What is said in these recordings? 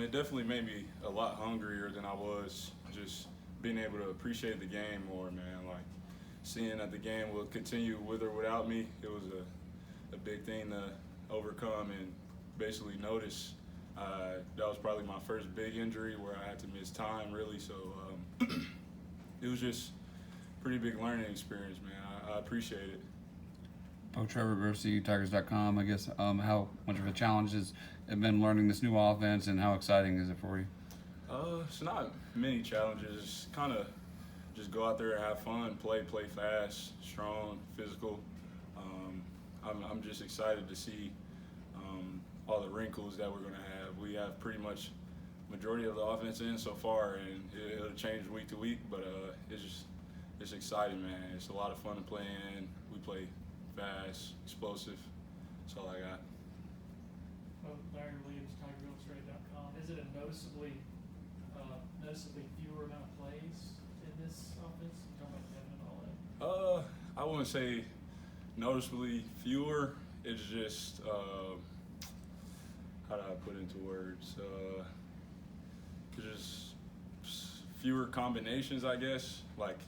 It definitely made me a lot hungrier than I was. Just being able to appreciate the game more, man. Like seeing that the game will continue with or without me, it was a big thing to overcome and basically notice. That was probably my first big injury where I had to miss time, really. So it was just a pretty big learning experience, man. I appreciate it. Oh, Trevor, CUTigers.com. I guess how much of a challenge has it been learning this new offense, and how exciting is it for you? It's not many challenges. It's kind of just go out there and have fun, play fast, strong, physical. I'm just excited to see all the wrinkles that we're going to have. We have pretty much majority of the offense in so far, and it'll change week to week. But it's exciting, man. It's a lot of fun to play in. We play fast, explosive. That's all I got. Larry Williams, CUTigers.com. Is it a noticeably fewer amount of plays in this offense? You talking about Devin and all that? I wouldn't say noticeably fewer. It's just how do I put into words? It's just fewer combinations, I guess. Like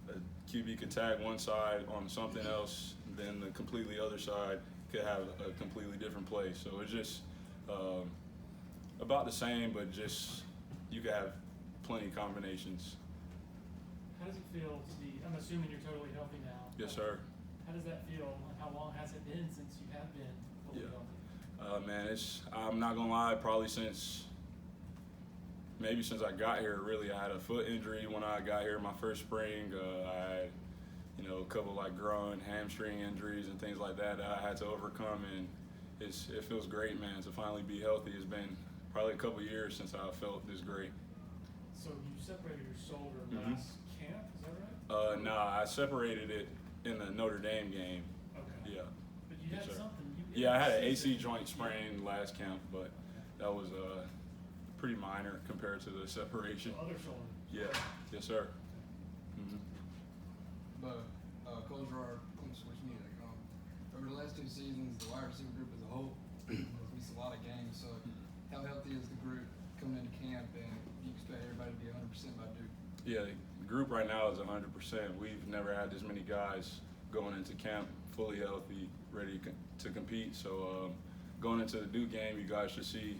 a QB could tag one side on something else, then the completely other side could have a completely different play. So it's just about the same, but just you could have plenty of combinations. How does it feel to be? I'm assuming you're totally healthy now. Yes, sir. How does that feel? And how long has it been since you have been fully healthy? Man, I'm not gonna lie, probably since I got here. Really, I had a foot injury when I got here my first spring. I had a couple like groin, hamstring injuries and things like that I had to overcome, and it feels great, man, to finally be healthy. It's been probably a couple years since I felt this great. So you separated your shoulder last camp, is that right? Nah, I separated it in the Notre Dame game. Okay. Yeah. But you had something. Yeah, I had an AC joint sprain last camp, but that was pretty minor compared to the separation. So other shoulder. Yeah. Yes, sir. Mm-hmm. But Coach Gerard, ClemsonFootball.com. Over the last two seasons, the wide receiver group as a whole has missed a lot of games. So how healthy is the group coming into camp, and do you expect everybody to be 100% by Duke? Yeah, the group right now is 100%. We've never had this many guys going into camp fully healthy, ready to compete. So going into the Duke game, you guys should see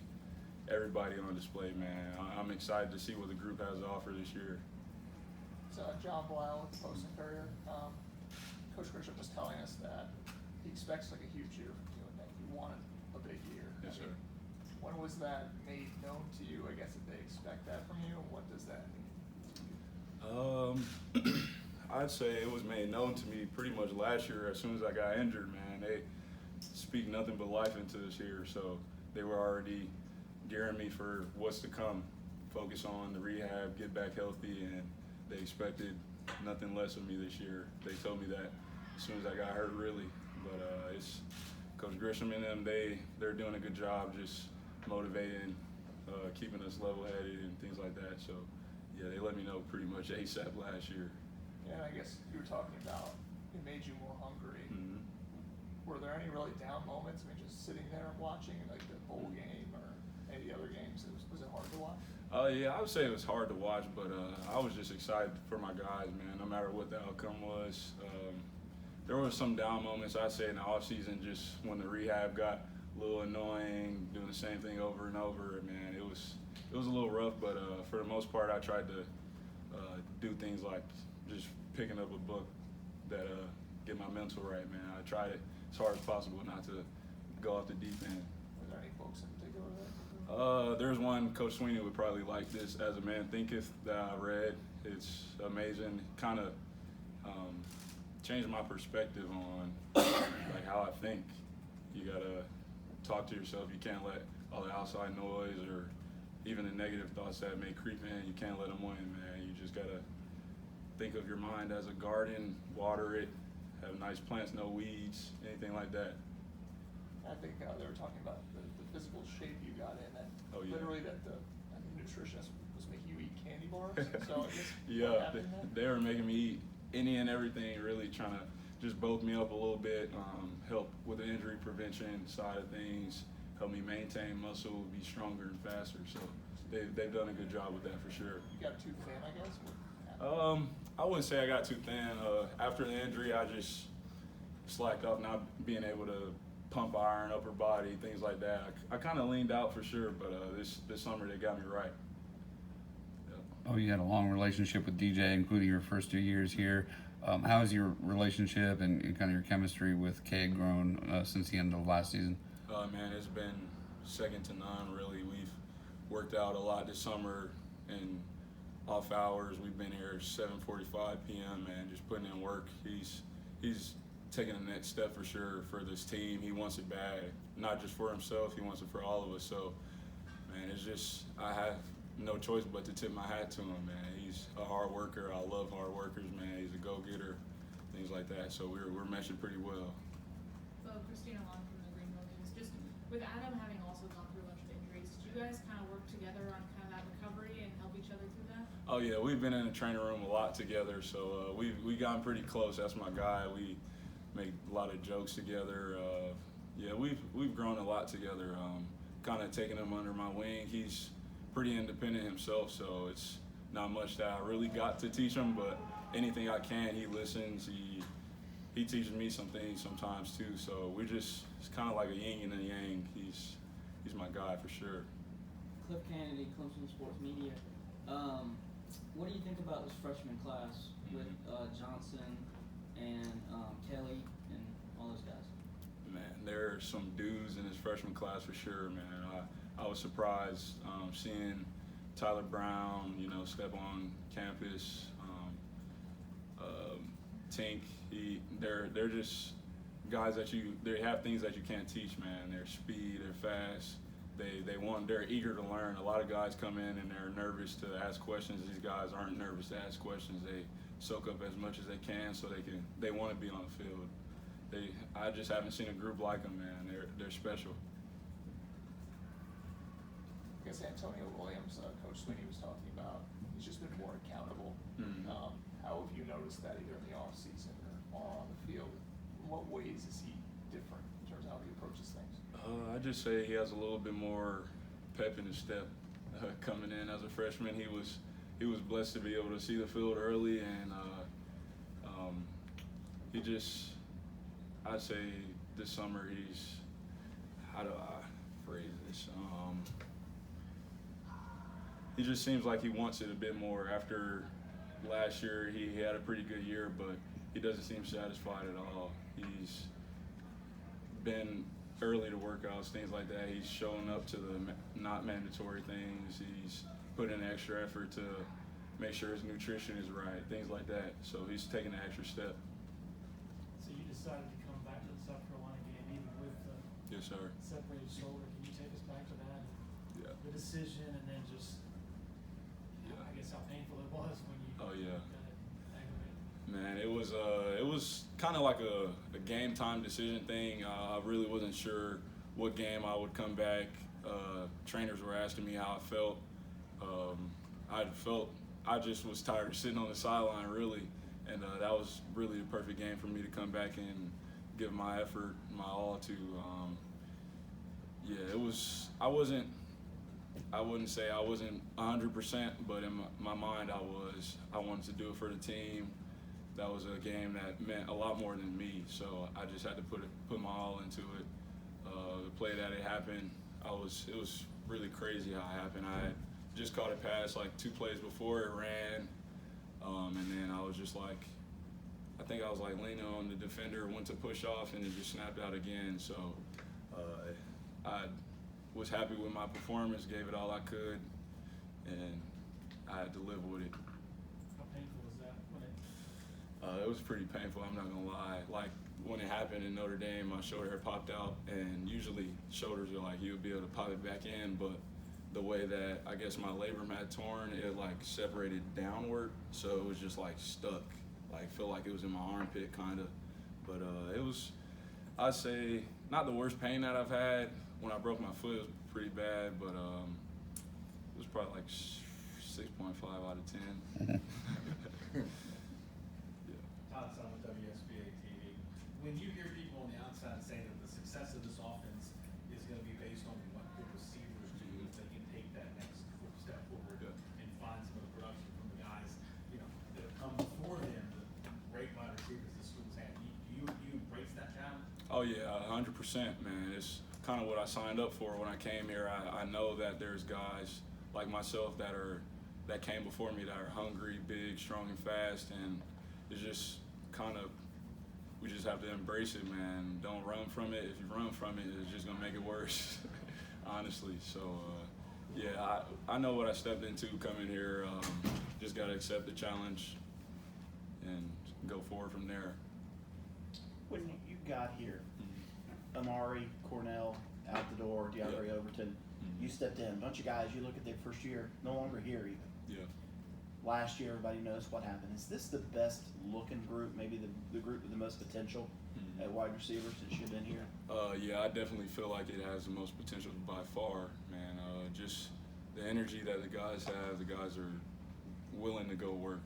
everybody on display, man. I'm excited to see what the group has to offer this year. So John Blau with the Post and Courier. Coach Grisham was telling us that he expects like a huge year from you and that you wanted a big year. Yes, sir. When was that made known to you? I guess, if they expect that from you, what does that mean? I'd say it was made known to me pretty much last year as soon as I got injured, man. They speak nothing but life into this year, so they were already gearing me for what's to come. Focus on the rehab, get back healthy, and they expected nothing less of me this year. They told me that as soon as I got hurt, really. But it's Coach Grisham and them, they're doing a good job just motivating, keeping us level-headed and things like that. So, yeah, they let me know pretty much ASAP last year. Yeah, I guess you were talking about it made you more hungry. Mm-hmm. Were there any really down moments? I mean, just sitting there and watching like the bowl game or any of the other games, was it hard to watch? Yeah, I would say it was hard to watch, but I was just excited for my guys, man, no matter what the outcome was. There were some down moments, I'd say, in the offseason, just when the rehab got a little annoying, doing the same thing over and over. Man, it was a little rough, but for the most part, I tried to do things like just picking up a book that get my mental right, man. I tried it as hard as possible not to go off the deep end. Were there any books in particular that? There's one, Coach Sweeney would probably like this, As a Man Thinketh, that I read. It's amazing. Kind of changed my perspective on like how I think. You gotta talk to yourself. You can't let all the outside noise or even the negative thoughts that may creep in, you can't let them win, man. You just gotta think of your mind as a garden, water it, have nice plants, no weeds, anything like that. I think they were talking about the physical shape you got in, and literally that the nutritionist was making you eat candy bars. So I guess yeah, they were making me eat any and everything, really trying to just bulk me up a little bit, help with the injury prevention side of things, help me maintain muscle, be stronger and faster. So they've done a good job with that for sure. You got too thin, I guess? What happened? I wouldn't say I got too thin. After the injury, I just slacked off, not being able to pump iron, upper body, things like that. I kind of leaned out for sure, but this summer they got me right. Oh, you had a long relationship with DJ, including your first 2 years here. How has your relationship and kind of your chemistry with K grown since the end of last season? Man, it's been second to none, really. We've worked out a lot this summer and off hours. We've been here 7:45 p.m. man, just putting in work. He's taking the next step for sure for this team. He wants it bad, not just for himself. He wants it for all of us. So, man, it's just I have no choice but to tip my hat to him, man. He's a hard worker. I love hard workers, man. He's a go-getter, things like that. So we're meshing pretty well. So Christina Long from the Greenville News. Just with Adam having also gone through a bunch of injuries, did you guys kind of work together on kind of that recovery and help each other through that? Oh yeah, we've been in the training room a lot together. So we gotten pretty close. That's my guy. We make a lot of jokes together. Yeah, we've grown a lot together. Kind of taking him under my wing. He's pretty independent himself, so it's not much that I really got to teach him, but anything I can, he listens. He teaches me some things sometimes too. So it's kind of like a yin and a yang. He's my guy for sure. Cliff Kennedy, Clemson Sports Media. What do you think about this freshman class with Johnson and Kelly and all those guys? Man, there are some dudes in this freshman class for sure, man. I was surprised seeing Tyler Brown, step on campus. Tink, they're just guys that they have things that you can't teach, man. Their speed, they're fast. They're eager to learn. A lot of guys come in and they're nervous to ask questions. These guys aren't nervous to ask questions. They soak up as much as they can so they want to be on the field. I just haven't seen a group like them, man. They're special. I guess Antonio Williams, Coach Sweeney was talking about, he's just been more accountable. Mm-hmm. How have you noticed that either in the off season or on the field? In what ways is he different in terms of how he approaches things? I just say he has a little bit more pep in his step coming in as a freshman. He was blessed to be able to see the field early, and I'd say this summer how do I phrase this? He just seems like he wants it a bit more. After last year, he had a pretty good year, but he doesn't seem satisfied at all. He's been early to workouts, things like that. He's showing up to the not mandatory things. He's put in extra effort to make sure his nutrition is right, things like that. So he's taking an extra step. So you decided to come back to the South Carolina game even with the Yes, sir. separated shoulder. Can you take us back to that? Yeah. The decision, and then just, Yeah. I guess, how painful it was when you Oh, yeah. got it aggravated. Man, it was kind of like a game time decision thing. I really wasn't sure what game I would come back. Trainers were asking me how I felt. I just was tired of sitting on the sideline, really, and that was really the perfect game for me to come back and give my effort, my all to. Yeah, it was. I wouldn't say I wasn't 100%, but in my mind, I wanted to do it for the team. That was a game that meant a lot more than me, so I just had to put my all into it. The play that it happened, it was really crazy how it happened. I had just caught a pass like 2 plays before it ran, and then I was just like, I think I was like leaning on the defender, went to push off, and it just snapped out again. So I was happy with my performance, gave it all I could, and I had to live with it. How painful was that when it? It was pretty painful, I'm not gonna lie. Like when it happened in Notre Dame, my shoulder had popped out, and usually shoulders are like you would be able to pop it back in, but the way that I guess my labrum had torn, it like separated downward, so it was just like stuck. Like felt like it was in my armpit kinda. But it was, I'd say, not the worst pain that I've had. When I broke my foot, it was pretty bad, but it was probably like 6.5 out of 10. Todd Son with WSBA TV. When you hear people on the outside say that the success of this offense is going to be based on what the receivers do, if they can take that next step forward and find some of the production from the guys, you know, that have come before them, the great wide receivers the schools have. Do you embrace that challenge? Oh yeah, 100%, man. It's kind of what I signed up for when I came here. I know that there's guys like myself that came before me that are hungry, big, strong, and fast, and it's just kind of, we just have to embrace it, man. Don't run from it. If you run from it, it's just gonna make it worse, honestly. So yeah, I know what I stepped into coming here. Just gotta accept the challenge and go forward from there. When you got here, Amari, Cornell, out the door, DeAndre Overton, you stepped in. A bunch of guys, you look at their first year, no longer here even. Yeah. Last year, everybody knows what happened. Is this the best looking group, maybe the group with the most potential at wide receivers since you've been here? Yeah, I definitely feel like it has the most potential by far, man. Just the energy that the guys have, the guys are willing to go work.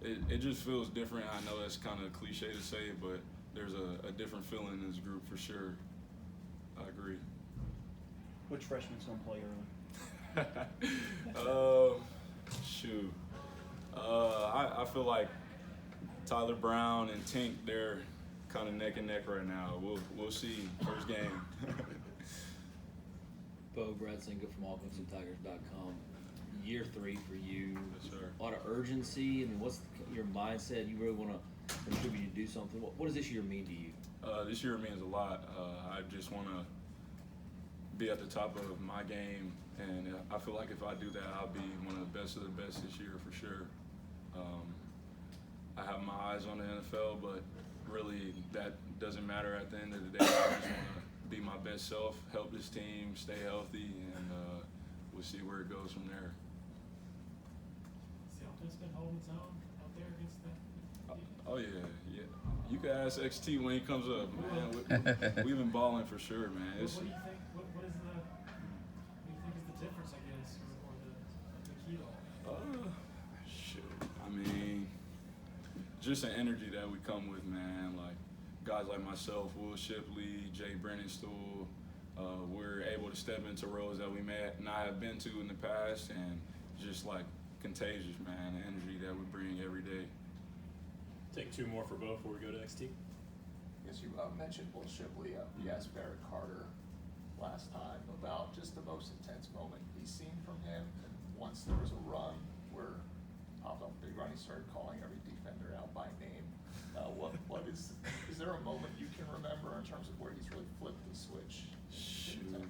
It just feels different. I know that's kind of cliche to say, but there's a different feeling in this group for sure. I agree. Which freshman's gonna play early? Shoot. I feel like Tyler Brown and Tink, they're kind of neck and neck right now. We'll see. First game. Beaux, Brad Singer from CUTigers.com. Year 3 for you. Yes, sir. A lot of urgency. I mean, what's your mindset? You really want to contribute to do something. What does this year mean to you? This year means a lot. I just want to be at the top of my game, and I feel like if I do that, I'll be one of the best this year for sure. I have my eyes on the NFL, but really that doesn't matter at the end of the day. I just want to be my best self, help this team, stay healthy, and we'll see where it goes from there. See how it's been holding its own out there against that. Oh yeah. You can ask XT when he comes up, man. We've been balling for sure, man. What do you think? What do you think is the difference, I guess, or the key to all that? Shoot. I mean, just the energy that we come with, man. Like guys like myself, Will Shipley, Jay Brennanstool, we're able to step into roles that we may not have been to in the past, and just like contagious, man. The energy that we bring every day. Take 2 more for Beaux before we go to NXT. I guess you mentioned Will Shipley. You asked Barrett Carter last time about just the most intense moment he's seen from him. And once there was a run where popped up a big run, he started calling every defender out by name. What is there a moment you can remember in terms of where he's really flipped the switch? Shoot.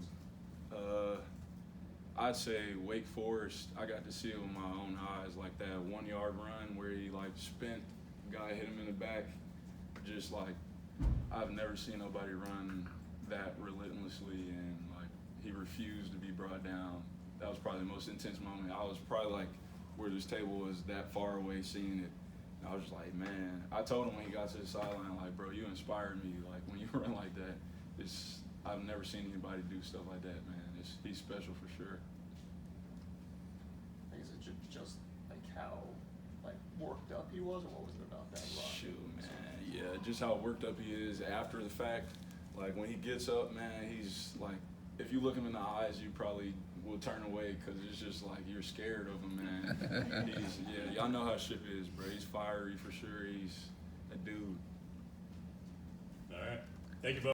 I'd say Wake Forest. I got to see it with my own eyes, like that 1 yard run where he like spent. Guy hit him in the back. Just like I've never seen nobody run that relentlessly, and like he refused to be brought down. That was probably the most intense moment. I was probably like where this table was that far away seeing it. And I was just like, man. I told him when he got to the sideline, like, bro, you inspired me. Like when you run like that, I've never seen anybody do stuff like that, man. He's special for sure. Is it just like how worked up he was, or what was it about that run? Shoot, man. Yeah, just how worked up he is after the fact. Like when he gets up, man, he's like, if you look him in the eyes, you probably will turn away because it's just like you're scared of him, man. Y'all know how Ship is, bro. He's fiery for sure. He's a dude. All right. Thank you, Beaux.